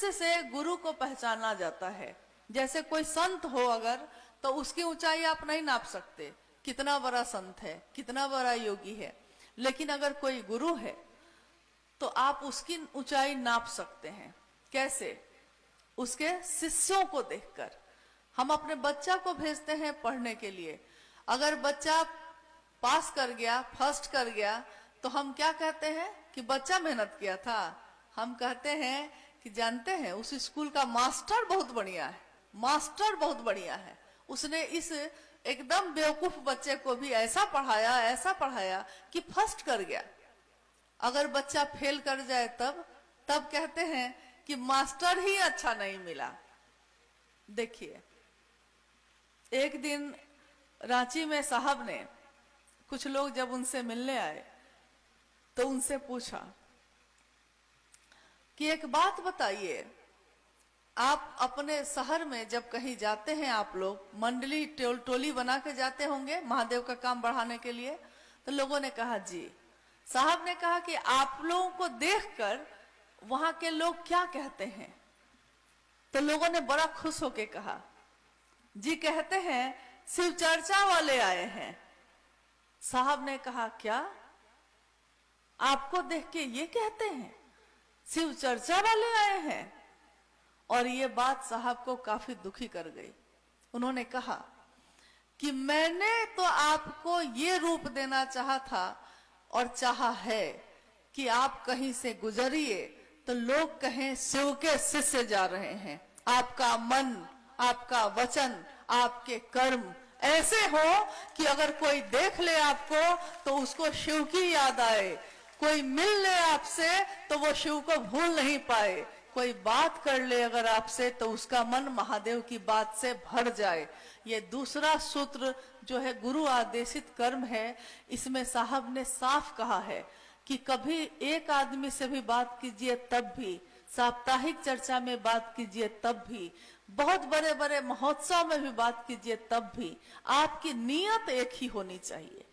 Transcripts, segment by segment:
शिष्य से गुरु को पहचाना जाता है। जैसे कोई संत हो अगर, तो उसकी ऊंचाई आप नहीं नाप सकते, कितना बड़ा संत है, कितना बड़ा योगी है। लेकिन अगर कोई गुरु है तो आप उसकी ऊंचाई नाप सकते हैं। कैसे? उसके शिष्यों को देखकर। हम अपने बच्चा को भेजते हैं पढ़ने के लिए, अगर बच्चा पास कर गया, फर्स्ट कर गया, तो हम क्या कहते हैं कि बच्चा मेहनत किया था। हम कहते हैं कि जानते हैं उस स्कूल का मास्टर बहुत बढ़िया है, मास्टर बहुत बढ़िया है, उसने इस एकदम बेवकूफ बच्चे को भी ऐसा पढ़ाया कि फर्स्ट कर गया। अगर बच्चा फेल कर जाए तब कहते हैं कि मास्टर ही अच्छा नहीं मिला। देखिए, एक दिन रांची में साहब ने, कुछ लोग जब उनसे मिलने आए तो उनसे पूछा कि एक बात बताइए, आप अपने शहर में जब कहीं जाते हैं, आप लोग मंडली टोली बना के जाते होंगे महादेव का काम बढ़ाने के लिए। तो लोगों ने कहा जी। साहब ने कहा कि आप लोगों को देखकर वहां के लोग क्या कहते हैं? तो लोगों ने बड़ा खुश होकर कहा जी, कहते हैं शिव चर्चा वाले आए हैं। साहब ने कहा क्या आपको देख के ये कहते हैं शिव चर्चा वाले आए हैं? और ये बात साहब को काफी दुखी कर गई। उन्होंने कहा कि मैंने तो आपको ये रूप देना चाहा था और चाहा है कि आप कहीं से गुजरिए तो लोग कहें शिव के शिष्य जा रहे हैं। आपका मन, आपका वचन, आपके कर्म ऐसे हो कि अगर कोई देख ले आपको तो उसको शिव की याद आए, कोई मिल ले आपसे तो वो शिव को भूल नहीं पाए, कोई बात कर ले अगर आपसे तो उसका मन महादेव की बात से भर जाए। ये दूसरा सूत्र जो है गुरु आदेशित कर्म है, इसमें साहब ने साफ कहा है कि कभी एक आदमी से भी बात कीजिए तब भी, साप्ताहिक चर्चा में बात कीजिए तब भी, बहुत बड़े बड़े महोत्सव में भी बात कीजिए तब भी, आपकी नियत एक ही होनी चाहिए।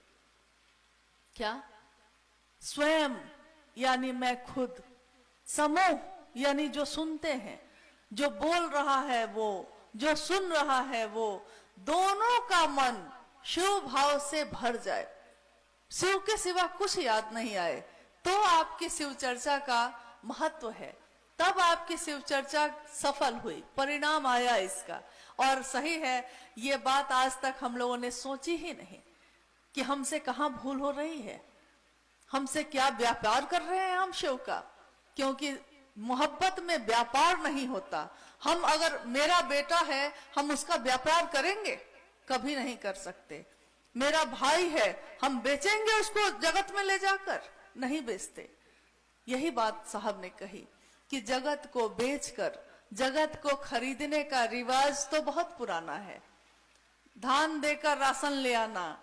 क्या? स्वयं यानी मैं खुद, समूह यानी जो सुनते हैं, जो बोल रहा है वो, जो सुन रहा है वो, दोनों का मन शिव भाव से भर जाए, शिव के सिवा कुछ याद नहीं आए, तो आपकी शिव चर्चा का महत्व है, तब आपकी शिव चर्चा सफल हुई, परिणाम आया इसका। और सही है, ये बात आज तक हम लोगों ने सोची ही नहीं कि हमसे कहाँ भूल हो रही है, हमसे क्या व्यापार कर रहे हैं हम शिव का। क्योंकि मोहब्बत में व्यापार नहीं होता। हम अगर मेरा बेटा है, हम उसका व्यापार करेंगे? कभी नहीं कर सकते। मेरा भाई है, हम बेचेंगे उसको जगत में ले जाकर? नहीं बेचते। यही बात साहब ने कही कि जगत को बेचकर जगत को खरीदने का रिवाज तो बहुत पुराना है। धान देकर राशन ले आना,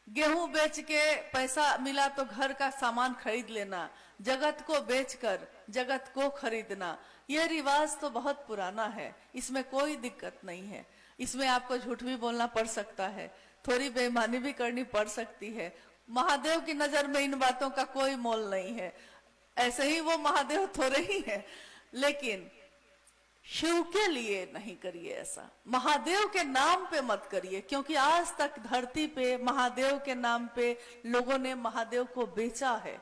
गेहूं बेच के पैसा मिला तो घर का सामान खरीद लेना, जगत को बेचकर जगत को खरीदना, ये रिवाज तो बहुत पुराना है। इसमें कोई दिक्कत नहीं है। इसमें आपको झूठ भी बोलना पड़ सकता है, थोड़ी बेईमानी भी करनी पड़ सकती है। महादेव की नजर में इन बातों का कोई मोल नहीं है। ऐसे ही वो महादेव थोड़े ही है, लेकिन शिव के लिए नहीं करिए ऐसा, महादेव के नाम पे मत करिए। क्योंकि आज तक धरती पे महादेव के नाम पे लोगों ने महादेव को बेचा है।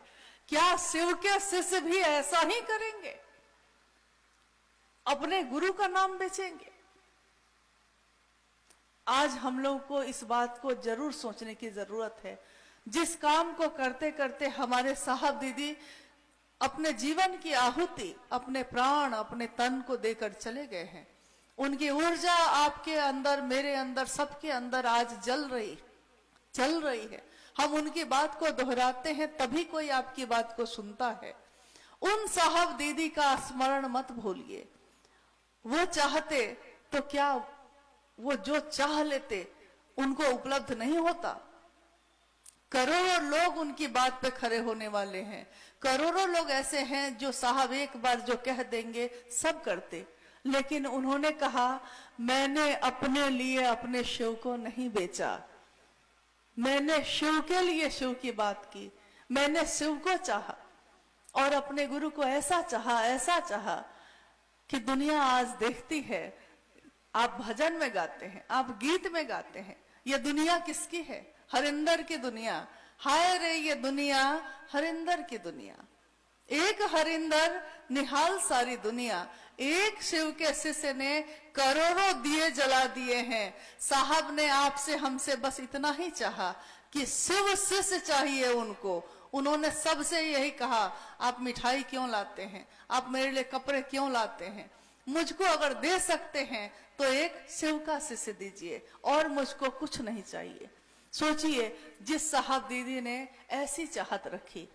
क्या शिव के शिष्य भी ऐसा ही करेंगे? अपने गुरु का नाम बेचेंगे? आज हम लोग को इस बात को जरूर सोचने की जरूरत है। जिस काम को करते करते हमारे साहब दीदी अपने जीवन की आहुति, अपने प्राण, अपने तन को देकर चले गए हैं, उनकी ऊर्जा आपके अंदर, मेरे अंदर, सबके अंदर आज चल रही है। हम उनकी बात को दोहराते हैं तभी कोई आपकी बात को सुनता है। उन साहब दीदी का स्मरण मत भूलिए। वो चाहते तो क्या वो जो चाह लेते उनको उपलब्ध नहीं होता? करोड़ों लोग उनकी बात पे खड़े होने वाले हैं। करोड़ों लोग ऐसे हैं जो साहब एक बार जो कह देंगे सब करते। लेकिन उन्होंने कहा, मैंने अपने लिए अपने शिव को नहीं बेचा, मैंने शिव के लिए शिव की बात की, मैंने शिव को चाहा और अपने गुरु को ऐसा चाहा कि दुनिया आज देखती है, आप भजन में गाते हैं, आप गीत में गाते हैं, ये दुनिया किसकी है? हरिंदर की दुनिया। हाय रे ये दुनिया हरिंदर की दुनिया। एक हरिंदर निहाल सारी दुनिया। एक शिव के शिष्य ने करोड़ों दिए जला दिए हैं। साहब ने आपसे हमसे बस इतना ही चाहा कि शिव शिष्य चाहिए उनको। उन्होंने सबसे यही कहा, आप मिठाई क्यों लाते हैं, आप मेरे लिए कपड़े क्यों लाते हैं, मुझको अगर दे सकते हैं तो एक शिव का शिष्य दीजिए, और मुझको कुछ नहीं चाहिए। सोचिए, जिस साहब दीदी ने ऐसी चाहत रखी,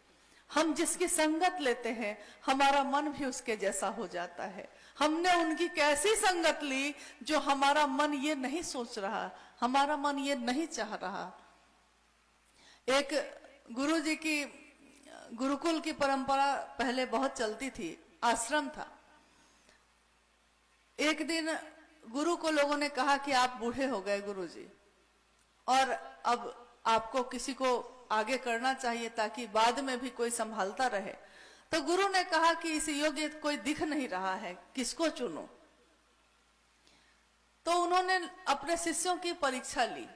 हम जिसकी संगत लेते हैं हमारा मन भी उसके जैसा हो जाता है। हमने उनकी कैसी संगत ली जो हमारा मन ये नहीं सोच रहा, हमारा मन ये नहीं चाह रहा। एक गुरुजी की गुरुकुल की परंपरा पहले बहुत चलती थी, आश्रम था। एक दिन गुरु को लोगों ने कहा कि आप बूढ़े हो गए गुरुजी, और अब आपको किसी को आगे करना चाहिए ताकि बाद में भी कोई संभालता रहे। तो गुरु ने कहा कि इस योग्य कोई दिख नहीं रहा है, किसको चुनूं? तो उन्होंने अपने शिष्यों की परीक्षा ली।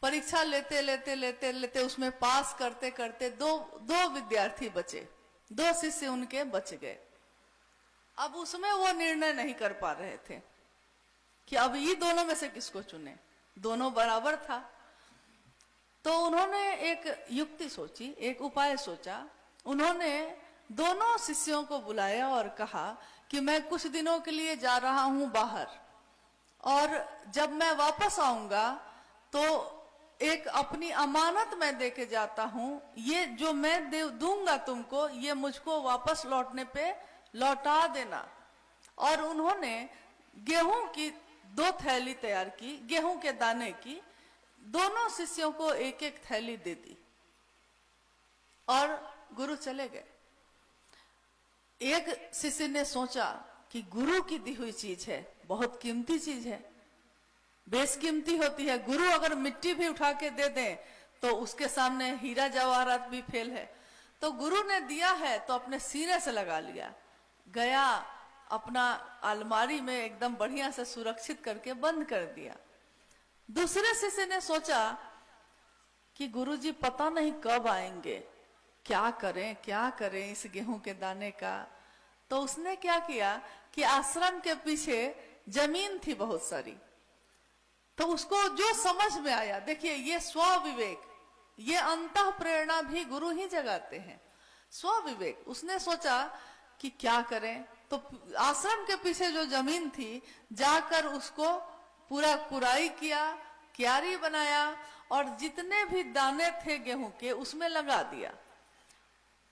परीक्षा लेते लेते लेते लेते उसमें पास करते करते दो विद्यार्थी बचे, दो शिष्य उनके बच गए। अब उसमें वो निर्णय नहीं कर पा रहे थे कि अब ये दोनों में से किसको चुने, दोनों बराबर था। तो उन्होंने एक युक्ति सोची, एक उपाय सोचा। उन्होंने दोनों शिष्यों को बुलाया और कहा कि मैं कुछ दिनों के लिए जा रहा हूं बाहर, और जब मैं वापस आऊंगा तो एक अपनी अमानत मैं दे के जाता हूं, ये जो मैं दूंगा तुमको, ये मुझको वापस लौटने पे लौटा देना। और उन्होंने गेहूं की 2 थैली तैयार की, गेहूं के दाने की। दोनों शिष्यों को एक एक थैली दे दी और गुरु चले गए। एक शिष्य ने सोचा कि गुरु की दी हुई चीज है, बहुत कीमती चीज है, बेशकीमती होती है। गुरु अगर मिट्टी भी उठा के दे दें तो उसके सामने हीरा जवाहरात भी फेल है। तो गुरु ने दिया है तो अपने सीने से लगा लिया, गया अपना अलमारी में एकदम बढ़िया से सुरक्षित करके बंद कर दिया। दूसरे शिष्य ने सोचा कि गुरुजी पता नहीं कब आएंगे, क्या करें इस गेहूं के दाने का। तो उसने क्या किया कि आश्रम के पीछे जमीन थी बहुत सारी, तो उसको जो समझ में आया, देखिए ये स्वविवेक, ये अंतः प्रेरणा भी गुरु ही जगाते हैं। स्वविवेक, उसने सोचा कि क्या करें, तो आश्रम के पीछे जो जमीन थी जाकर उसको पूरा कुराई किया, क्यारी बनाया, और जितने भी दाने थे गेहूं के उसमें लगा दिया।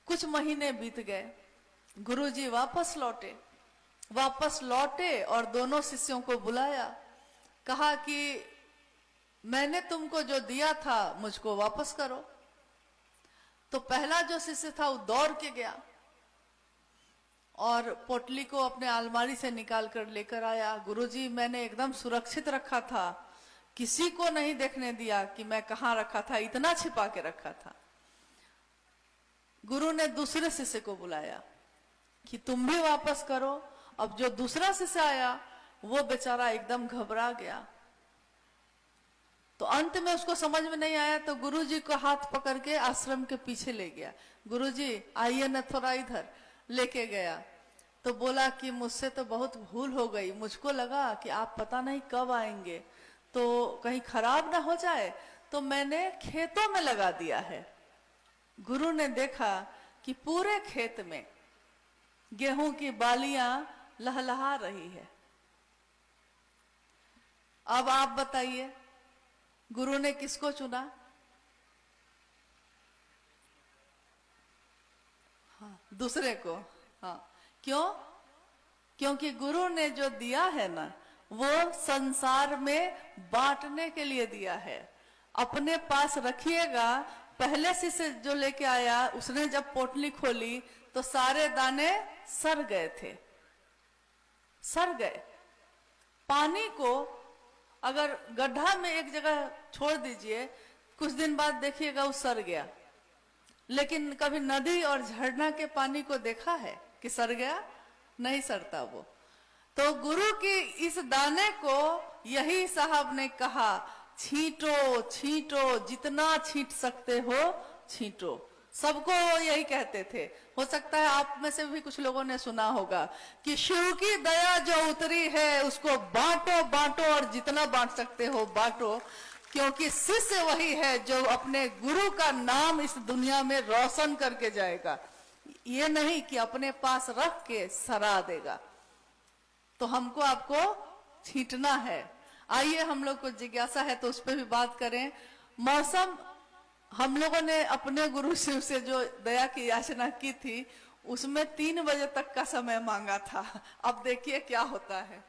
कुछ महीने बीत गए, गुरुजी वापस लौटे और दोनों शिष्यों को बुलाया, कहा कि मैंने तुमको जो दिया था मुझको वापस करो। तो पहला जो शिष्य था वो दौड़ के गया और पोटली को अपने अलमारी से निकाल कर लेकर आया। गुरुजी मैंने एकदम सुरक्षित रखा था, किसी को नहीं देखने दिया कि मैं कहाँ रखा था, इतना छिपा के रखा था। गुरु ने दूसरे शिष्य को बुलाया कि तुम भी वापस करो। अब जो दूसरा शिष्य आया वो बेचारा एकदम घबरा गया। तो अंत में उसको समझ में नहीं आया तो गुरुजी को हाथ पकड़ के आश्रम के पीछे ले गया। गुरुजी आइए न थोड़ा इधर, लेके गया। तो बोला कि मुझसे तो बहुत भूल हो गई, मुझको लगा कि आप पता नहीं कब आएंगे तो कहीं खराब ना हो जाए, तो मैंने खेतों में लगा दिया है। गुरु ने देखा कि पूरे खेत में गेहूं की बालियां लहलहा रही है। अब आप बताइए गुरु ने किसको चुना? हाँ, दूसरे को। हाँ, क्यों? क्योंकि गुरु ने जो दिया है ना वो संसार में बांटने के लिए दिया है। अपने पास रखिएगा। पहले से जो लेके आया उसने जब पोटली खोली तो सारे दाने सड़ गए थे, सड़ गए। पानी को अगर गड्ढा में एक जगह छोड़ दीजिए, कुछ दिन बाद देखिएगा वो सड़ गया। लेकिन कभी नदी और झरना के पानी को देखा है कि सड़ गया? नहीं सड़ता वो। तो गुरु की इस दाने को यही साहब ने कहा, छींटो छींटो, जितना छींट सकते हो छींटो। सबको यही कहते थे। हो सकता है आप में से भी कुछ लोगों ने सुना होगा कि शिव की दया जो उतरी है उसको बांटो बांटो और जितना बांट सकते हो बांटो, क्योंकि शिष्य वही है जो अपने गुरु का नाम इस दुनिया में रोशन करके जाएगा, ये नहीं कि अपने पास रख के सरा देगा। तो हमको आपको छींटना है। आइए, हम लोग को जिज्ञासा है तो उस पर भी बात करें। मौसम, हम लोगों ने अपने गुरु शिव से जो दया की याचना की थी उसमें 3 बजे तक का समय मांगा था। अब देखिए क्या होता है।